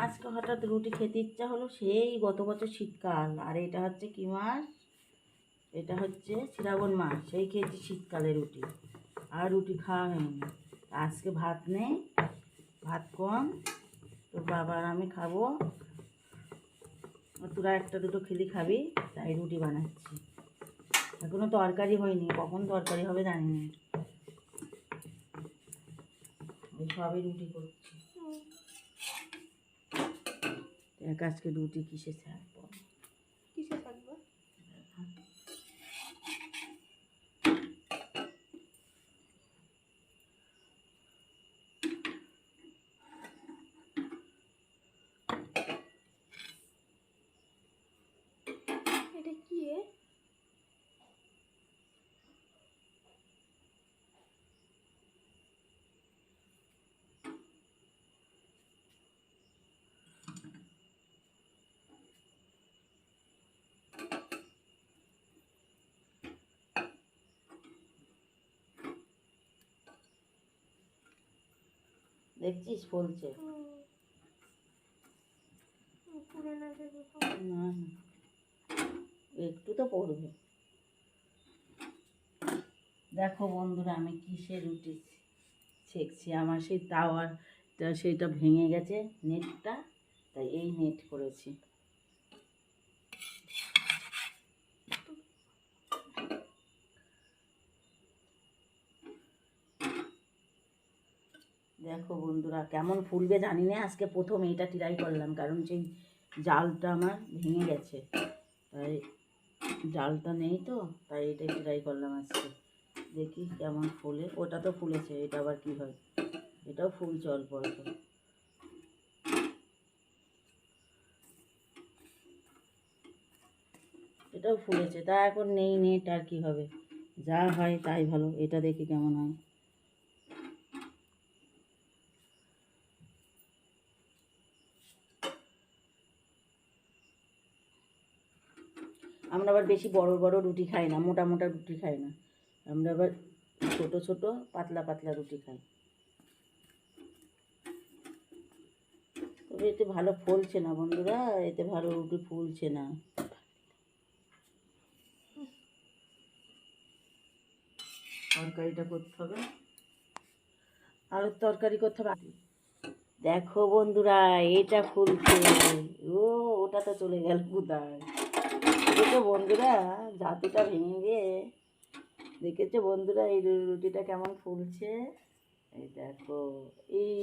আজকে হঠাৎ রুটি খেতে ইচ্ছা হলো, সেই গত বছর শীতকাল। আর এটা হচ্ছে কি মাস? এটা হচ্ছে শ্রাবণ মাস। সেই খেয়েছি শীতকালে রুটি, আর রুটি খাওয়া হয়নি। আজকে ভাত নেই, ভাত কম, তো বাবা আর আমি খাবো। তোরা একটা দুটো খেলি খাবি, তাই রুটি বানাচ্ছি। এখনো তরকারি হয়নি, কখন তরকারি হবে জানি না। ওই সবই রুটি করছি। আজকে রুটি কিসে ছাড়বো? কিসে থাকবো? এটা কি রে? দেখছিস ফলছে? পুরোনো দেবো না, একটু তো পড়বে। দেখো বন্ধুরা, আমি কিসে রুটি ছেঁকছি। আমার সেই তাওয়ারটা সেইটা ভেঙে গেছে, নেটটা, তাই এই নেট করেছি। দেখো বন্ধুরা, কেমন ফুলবে জানি না। আজকে প্রথম এইটা ট্রাই করলাম, কারণ সেই জালটা আমার ভেঙে গেছে, তাই জালটা নেই তো, তাই এটাই ট্রাই করলাম আজকে। দেখি কেমন ফুলে। ওটা তো ফুলেছে, এটা আবার কি হয়? এটাও ফুলছে অল্প অল্প। এটাও ফুলেছে, তা এখন নেই নেট, আর কি হবে? যা হয় তাই ভালো। এটা দেখি কেমন হয়। আমরা আবার বেশি বড় বড় রুটি খাই না, মোটা মোটা রুটি খাই না। আমরা আবার ছোট ছোট পাতলা পাতলা রুটি খাই। তবে এতে ভালো ফুলছে না বন্ধুরা, এতে ভালো রুটি ফুলছে না। তরকারিটা করতে হবে, আরও তরকারি করতে হবে। দেখো বন্ধুরা, এটা ফুলছে। ওটা তো চলে গেল কোথায়? দেখো বন্ধুরা, জাতিটা ভেঙে গিয়ে, দেখেছো বন্ধুরা এই রুটিটা কেমন ফুলছে? এই দেখো, এই